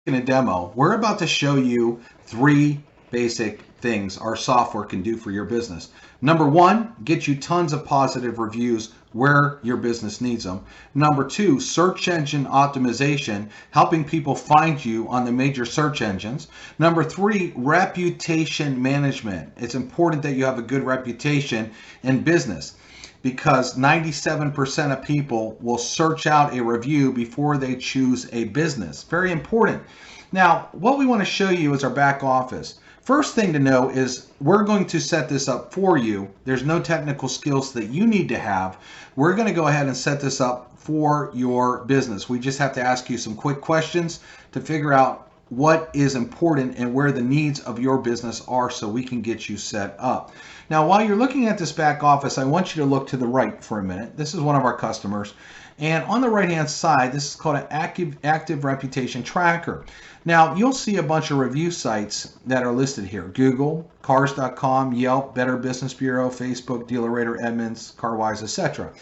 In a demo, we're about to show you three basic things our software can do for your business. Number one, get you tons of positive reviews where your business needs them. Number two, search engine optimization, helping people find you on the major search engines. Number three, reputation management. It's important that you have a good reputation in business, because 97% of people will search out a review before they choose a business. Very important. Now, what we want to show you is our back office. First thing to know is we're going to set this up for you. There's no technical skills that you need to have. We're going to go ahead and set this up for your business. We just have to ask you some quick questions to figure out what is important and where the needs of your business are so we can get you set up. Now, while you're looking at this back office, I want you to look to the right for a minute. This is one of our customers. And on the right-hand side, this is called an active reputation tracker. Now, you'll see a bunch of review sites that are listed here. Google, Cars.com, Yelp, Better Business Bureau, Facebook, DealerRater, Edmunds, CarWise, etc.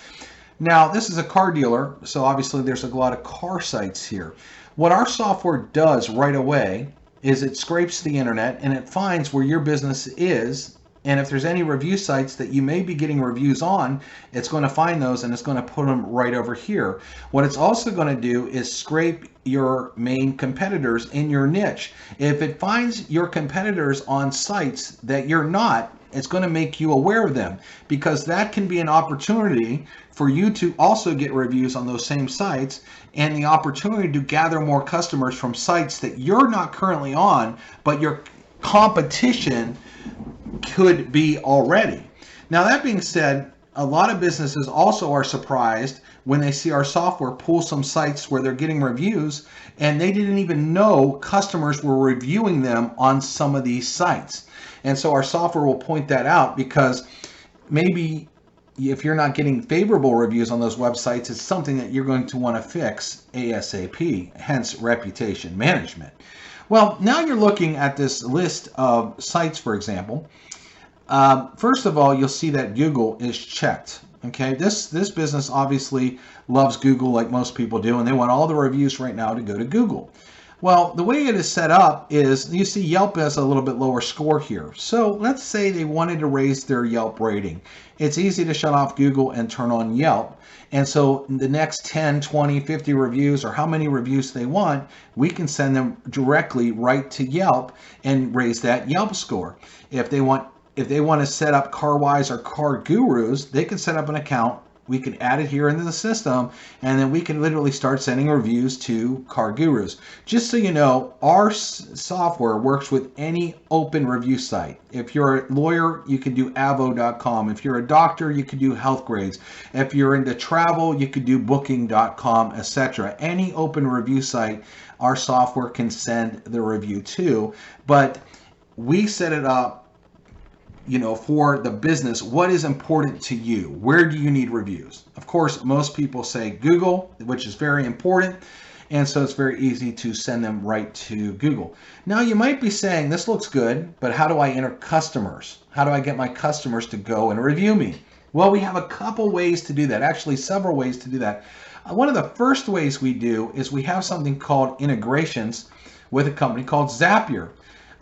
Now, this is a car dealer, so obviously there's a lot of car sites here. What our software does right away is it scrapes the internet and it finds where your business is, and if there's any review sites that you may be getting reviews on, it's going to find those and it's going to put them right over here. What it's also going to do is scrape your main competitors in your niche. If it finds your competitors on sites that you're not, it's going to make you aware of them, because that can be an opportunity for you to also get reviews on those same sites, and the opportunity to gather more customers from sites that you're not currently on, but your competition could be already. Now, that being said, a lot of businesses also are surprised when they see our software pull some sites where they're getting reviews and they didn't even know customers were reviewing them on some of these sites. And so our software will point that out, because maybe if you're not getting favorable reviews on those websites, it's something that you're going to want to fix ASAP, hence reputation management. Well, now you're looking at this list of sites, for example. First of all, you'll see that Google is checked. Okay, this business obviously loves Google like most people do, and they want all the reviews right now to go to Google. Well, the way it is set up is, you see Yelp has a little bit lower score here. So let's say they wanted to raise their Yelp rating. It's easy to shut off Google and turn on Yelp. And so the next 10, 20, 50 reviews, or how many reviews they want, we can send them directly right to Yelp and raise that Yelp score. If they want to set up CarWise or Car Gurus, they can set up an account. We can add it here into the system, and then we can literally start sending reviews to Car Gurus. Just so you know, our software works with any open review site. If you're a lawyer, you can do avo.com. If you're a doctor, you can do HealthGrades. If you're into travel, you could do booking.com, etc. Any open review site, our software can send the review to, but we set it up for the business. What is important to you? Where do you need reviews? Of course, most people say Google, which is very important. And so it's very easy to send them right to Google. Now, you might be saying, this looks good, but how do I enter customers? How do I get my customers to go and review me? Well, we have a couple ways to do that. Actually, several ways to do that. One of the first ways we do is we have something called integrations with a company called Zapier.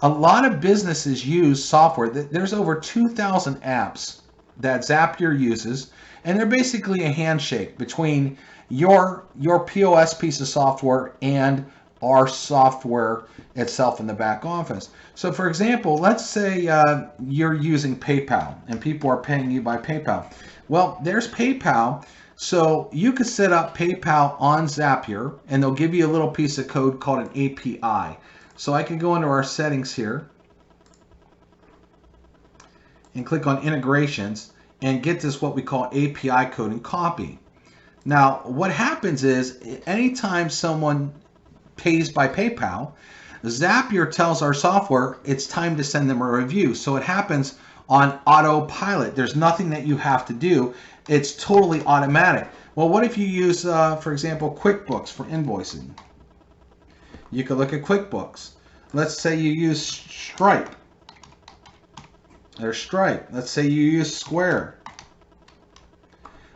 A lot of businesses use software. There's over 2,000 apps that Zapier uses, and they're basically a handshake between your POS piece of software and our software itself in the back office. So for example, let's say you're using PayPal and people are paying you by PayPal. Well, there's PayPal. So you could set up PayPal on Zapier, and they'll give you a little piece of code called an API. So I can go into our settings here and click on integrations and get this what we call API code and copy. Now, what happens is anytime someone pays by PayPal, Zapier tells our software it's time to send them a review. So it happens on autopilot. There's nothing that you have to do. It's totally automatic. Well, what if you use, for example, QuickBooks for invoicing? You can look at QuickBooks. Let's say you use Stripe. There's Stripe. Let's say you use Square.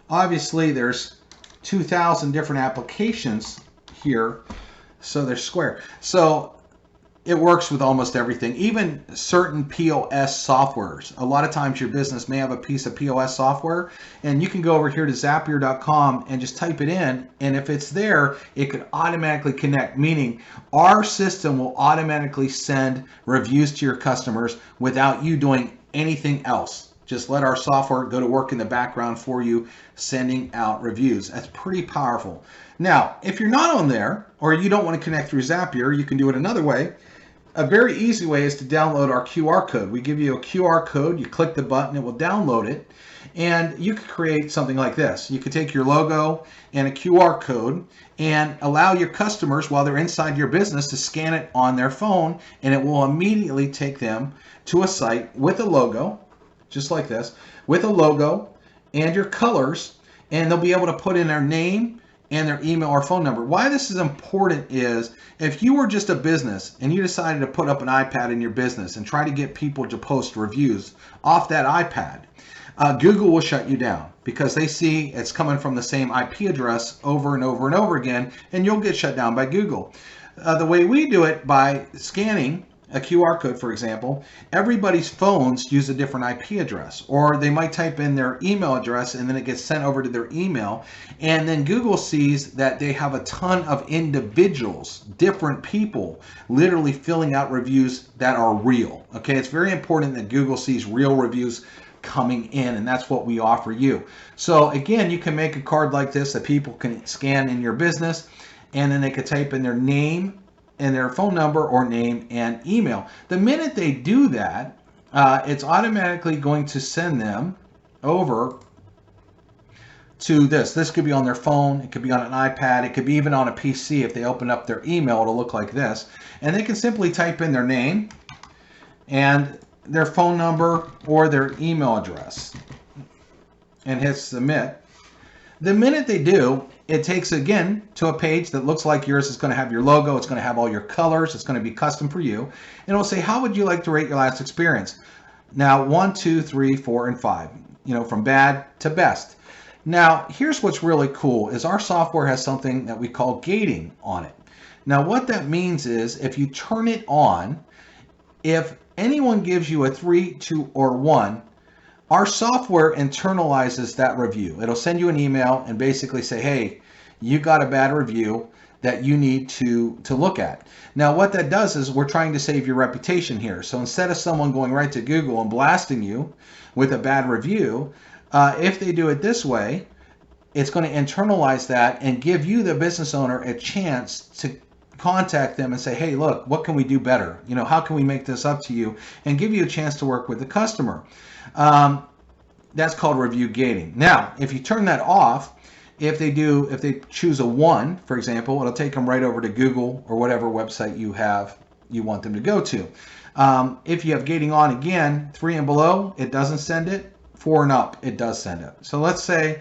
Obviously, there's 2,000 different applications here So they're square. So it works with almost everything, even certain POS softwares. A lot of times your business may have a piece of POS software, and you can go over here to Zapier.com and just type it in, and if it's there, it could automatically connect, meaning our system will automatically send reviews to your customers without you doing anything else. Just let our software go to work in the background for you, sending out reviews. That's pretty powerful. Now, if you're not on there, or you don't want to connect through Zapier, you can do it another way. A very easy way is to download our QR code. We give you a QR code, you click the button, it will download it, and you could create something like this. You could take your logo and a QR code and allow your customers, while they're inside your business, to scan it on their phone, and it will immediately take them to a site with a logo, just like this, with a logo and your colors, and they'll be able to put in their name and their email or phone number. Why this is important is if you were just a business and you decided to put up an iPad in your business and try to get people to post reviews off that iPad, Google will shut you down because they see it's coming from the same IP address over and over and over again, and you'll get shut down by Google. The way we do it, by scanning a QR code, for example, everybody's phones use a different IP address, or they might type in their email address and then it gets sent over to their email, and then Google sees that they have a ton of individuals, different people, literally filling out reviews that are real. Okay, it's very important that Google sees real reviews coming in, and that's what we offer you. So again, you can make a card like this that people can scan in your business, and then they could type in their name and their phone number or name and email. The minute they do that, it's automatically going to send them over to this. This could be on their phone, it could be on an iPad, it could be even on a PC. If they open up their email, it'll look like this. And they can simply type in their name and their phone number or their email address and hit submit. The minute they do, it takes again to a page that looks like yours. It's going to have your logo, it's going to have all your colors, it's going to be custom for you, and it'll say, how would you like to rate your last experience? Now 1, 2, 3, 4, and 5, from bad to best. Now here's what's really cool is our software has something that we call gating on it. Now what that means is if you turn it on, if anyone gives you a 3, 2, or 1, our software internalizes that review. It'll send you an email and basically say, hey, you got a bad review that you need to look at. Now what that does is we're trying to save your reputation here. So instead of someone going right to Google and blasting you with a bad review, if they do it this way, it's going to internalize that and give you, the business owner, a chance to contact them and say, hey, look, what can we do better? How can we make this up to you? And give you a chance to work with the customer. That's called review gating. Now, if you turn that off, if they choose a 1, for example, it'll take them right over to Google or whatever website you want them to go to. If you have gating on again, 3 and below, it doesn't send it. 4 and up, it does send it. So let's say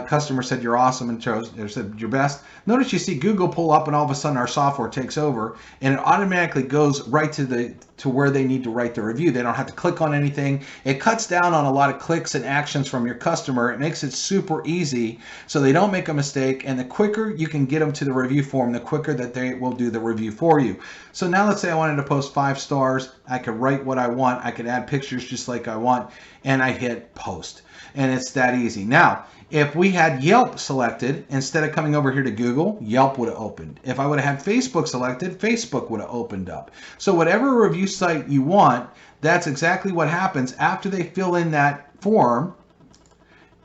customer said you're awesome and said you're best. Notice you see Google pull up and all of a sudden our software takes over and it automatically goes right to where they need to write the review. They don't have to click on anything. It cuts down on a lot of clicks and actions from your customer. It makes it super easy so they don't make a mistake, and the quicker you can get them to the review form, the quicker that they will do the review for you. So now let's say I wanted to post 5 stars. I could write what I want. I could add pictures just like I want, and I hit post. And it's that easy. Now, if we had Yelp selected, instead of coming over here to Google, Yelp would have opened. If I would have had Facebook selected, Facebook would have opened up. So whatever review site you want, that's exactly what happens. After they fill in that form,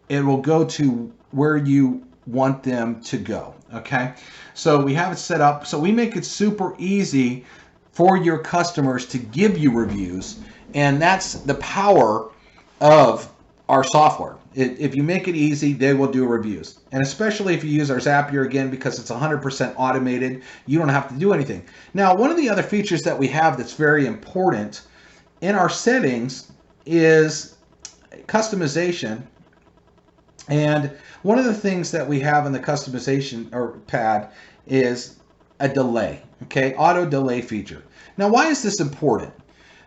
it will go to where you want them to go. Okay? So we have it set up. So we make it super easy for your customers to give you reviews. And that's the power of our software. If you make it easy, they will do reviews. And especially if you use our Zapier, again, because it's 100% automated, you don't have to do anything. Now, one of the other features that we have that's very important in our settings is customization. And one of the things that we have in the customization pad is a delay, okay? Auto delay feature. Now, why is this important?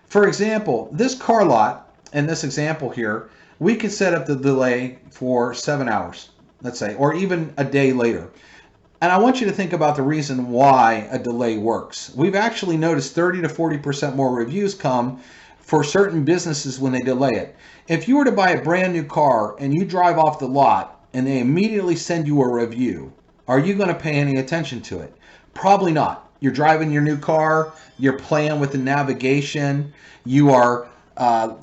For example, this car lot, in this example here, we could set up the delay for 7 hours, let's say, or even a day later. And I want you to think about the reason why a delay works. We've actually noticed 30 to 40% more reviews come for certain businesses when they delay it. If you were to buy a brand new car and you drive off the lot and they immediately send you a review, are you going to pay any attention to it? Probably not. You're driving your new car, you're playing with the navigation, you are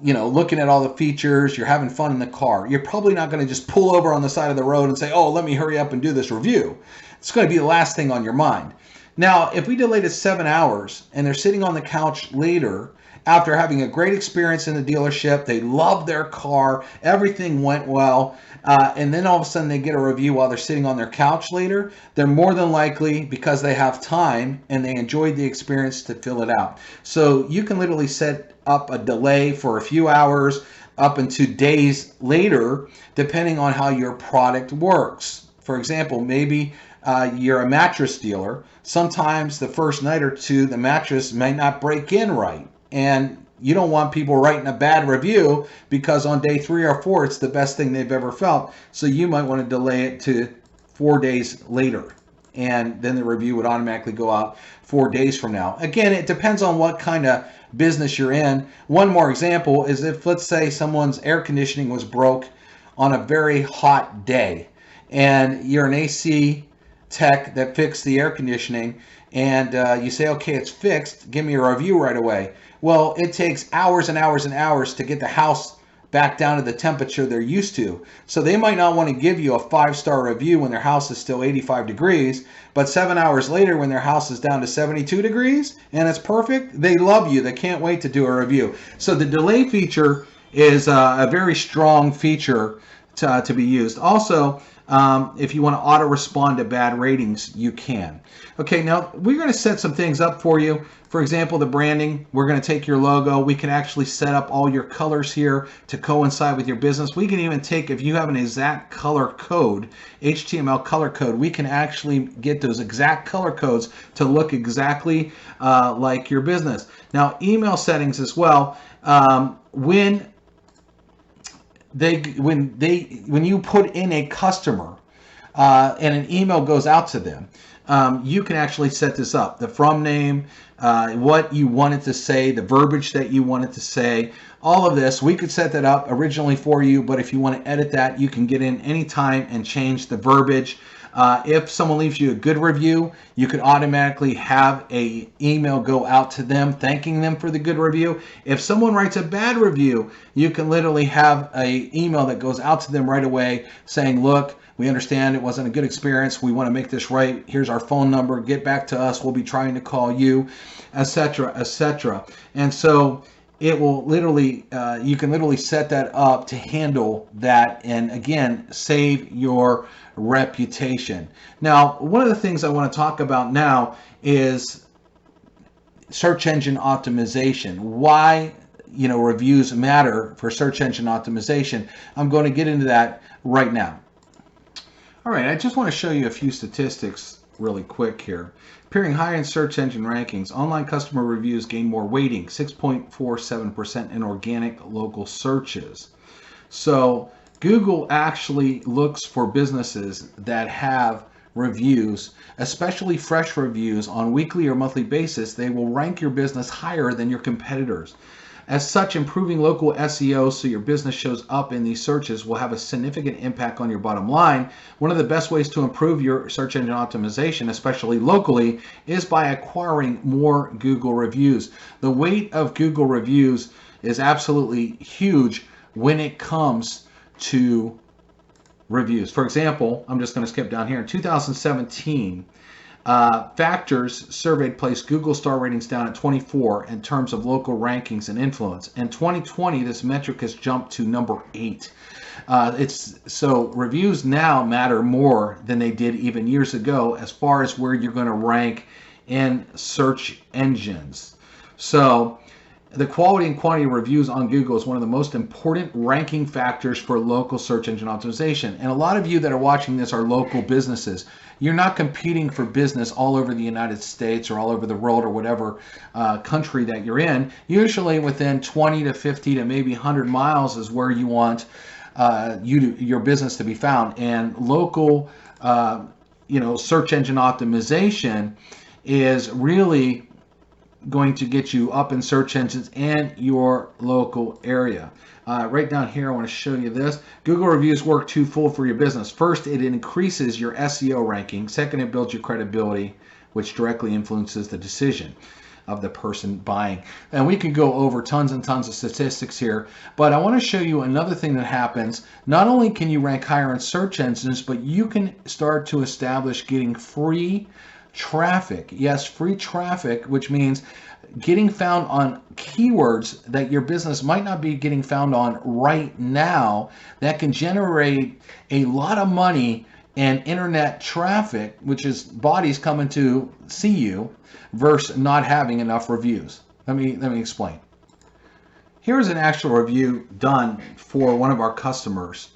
looking at all the features, you're having fun in the car. You're probably not going to just pull over on the side of the road and say, oh, let me hurry up and do this review. It's going to be the last thing on your mind. Now, if we delayed it 7 hours and they're sitting on the couch later after having a great experience in the dealership, they love their car, everything went well, and then all of a sudden they get a review while they're sitting on their couch later, they're more than likely, because they have time and they enjoyed the experience, to fill it out. So you can literally set up a delay for a few hours up into days later, depending on how your product works. For example, maybe you're a mattress dealer. Sometimes the first night or two, the mattress may not break in right. And you don't want people writing a bad review because on day 3 or 4, it's the best thing they've ever felt. So you might want to delay it to 4 days later. And then the review would automatically go out 4 days from now. Again, it depends on what kind of business you're in. One more example is if, let's say, someone's air conditioning was broke on a very hot day, and you're an AC tech that fixed the air conditioning, and you say, okay, it's fixed, give me a review right away. Well, it takes hours and hours and hours to get the house back down to the temperature they're used to. So they might not want to give you a 5-star review when their house is still 85 degrees, but 7 hours later when their house is down to 72 degrees and it's perfect, they love you. They can't wait to do a review. So the delay feature is a very strong feature to be used. Also, if you want to auto respond to bad ratings, you can. Okay, now we're going to set some things up for you. For example, the branding, we're going to take your logo. We can actually set up all your colors here to coincide with your business. We can even take, if you have an exact color code, HTML color code, we can actually get those exact color codes to look exactly like your business. Now, email settings as well. When you put in a customer and an email goes out to them, you can actually set this up. The from name, what you want it to say, the verbiage that you want it to say, all of this, we could set that up originally for you, but if you want to edit that, you can get in anytime and change the verbiage. If someone leaves you a good review, you could automatically have an email go out to them thanking them for the good review. If someone writes a bad review, you can literally have an email that goes out to them right away saying, look, we understand it wasn't a good experience. We want to make this right. Here's our phone number. Get back to us. We'll be trying to call you, etc., etc. And so it will literally, you can literally set that up to handle that and, again, save your reputation. Now, one of the things I want to talk about now is search engine optimization. Why, reviews matter for search engine optimization. I'm going to get into that right now. All right, I just want to show you a few statistics really quick here. Appearing higher in search engine rankings, online customer reviews gain more weighting, 6.47% in organic local searches. So Google actually looks for businesses that have reviews, especially fresh reviews on weekly or monthly basis. They will rank your business higher than your competitors. As such, improving local SEO so your business shows up in these searches will have a significant impact on your bottom line. One of the best ways to improve your search engine optimization, especially locally, is by acquiring more Google reviews. The weight of Google reviews is absolutely huge when it comes to reviews. For example, I'm just going to skip down here. In 2017, Factors surveyed placed Google star ratings down at 24 in terms of local rankings and influence. In 2020, this metric has jumped to number 8. So reviews now matter more than they did even years ago as far as where you're going to rank in search engines. So the quality and quantity of reviews on Google is one of the most important ranking factors for local search engine optimization. And a lot of you that are watching this are local businesses. You're not competing for business all over the United States or all over the world or whatever country that you're in. Usually within 20 to 50 to maybe 100 miles is where you want your business to be found. And local search engine optimization is really going to get you up in search engines and your local area. Right down here, I want to show you this. Google reviews work twofold for your business. First, it increases your SEO ranking. Second, it builds your credibility, which directly influences the decision of the person buying. And we can go over tons and tons of statistics here, but I want to show you another thing that happens. Not only can you rank higher in search engines, but you can start to establish getting free traffic. Yes, free traffic, which means getting found on keywords that your business might not be getting found on right now, that can generate a lot of money and internet traffic, which is bodies coming to see you, versus not having enough reviews. Let me explain. Here's an actual review done for one of our customers,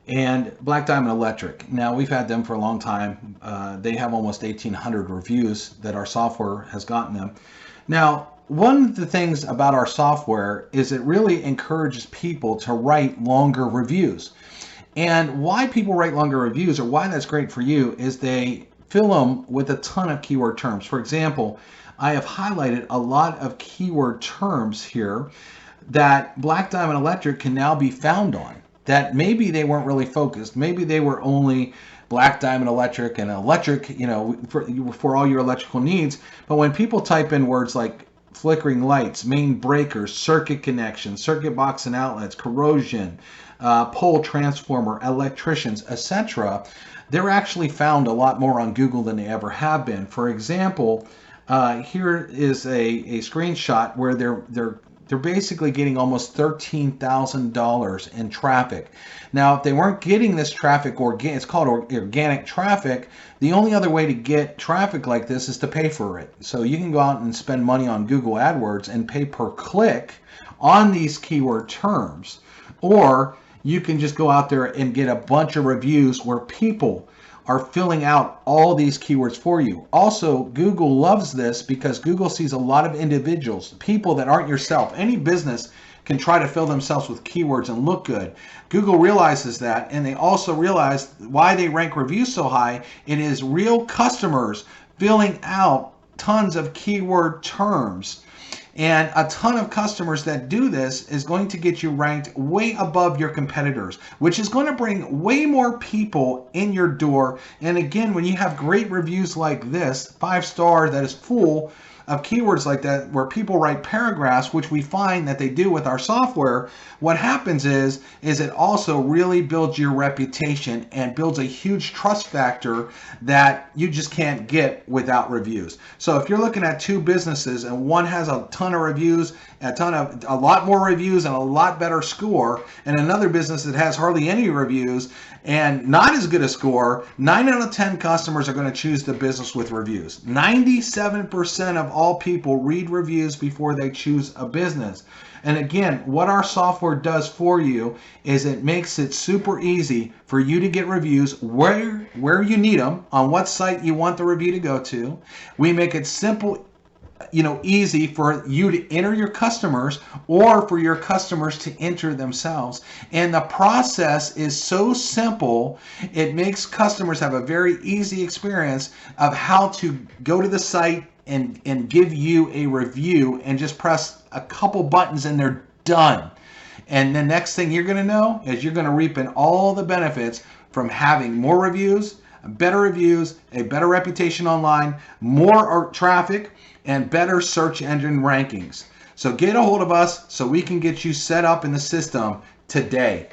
and Black Diamond Electric. Now, we've had them for a long time. They have almost 1,800 reviews that our software has gotten them. Now, one of the things about our software is it really encourages people to write longer reviews. And why people write longer reviews, or why that's great for you, is they fill them with a ton of keyword terms. For example, I have highlighted a lot of keyword terms here that Black Diamond Electric can now be found on, that maybe they weren't really focused. Maybe they were only Black Diamond Electric and electric, for all your electrical needs. But when people type in words like flickering lights, main breakers, circuit connections, circuit box and outlets, corrosion, pole transformer, electricians, etc., they're actually found a lot more on Google than they ever have been. For example, here is a screenshot where they're basically getting almost $13,000 in traffic. Now, if they weren't getting this traffic, it's called organic traffic. The only other way to get traffic like this is to pay for it. So you can go out and spend money on Google AdWords and pay per click on these keyword terms. Or you can just go out there and get a bunch of reviews where people are filling out all these keywords for you. Also, Google loves this because Google sees a lot of individuals, people that aren't yourself. Any business can try to fill themselves with keywords and look good. Google realizes that, and they also realize why they rank reviews so high. It is real customers filling out tons of keyword terms. And a ton of customers that do this is going to get you ranked way above your competitors, which is going to bring way more people in your door. And again, when you have great reviews like this, 5-star that is full of keywords like that, where people write paragraphs, which we find that they do with our software, what happens is it also really builds your reputation and builds a huge trust factor that you just can't get without reviews. So if you're looking at two businesses and one has a ton of reviews, a lot more reviews and a lot better score, and another business that has hardly any reviews and not as good a score, 9 out of 10 customers are going to choose the business with reviews. 97% of all people read reviews before they choose a business. And again, what our software does for you is it makes it super easy for you to get reviews where you need them, on what site you want the review to go to. We make it simple, easy for you to enter your customers or for your customers to enter themselves. And the process is so simple, it makes customers have a very easy experience of how to go to the site and give you a review and just press a couple buttons and they're done. And the next thing you're going to know is you're going to reap in all the benefits from having more reviews, better reviews, a better reputation online, more traffic, and better search engine rankings. So get a hold of us so we can get you set up in the system today.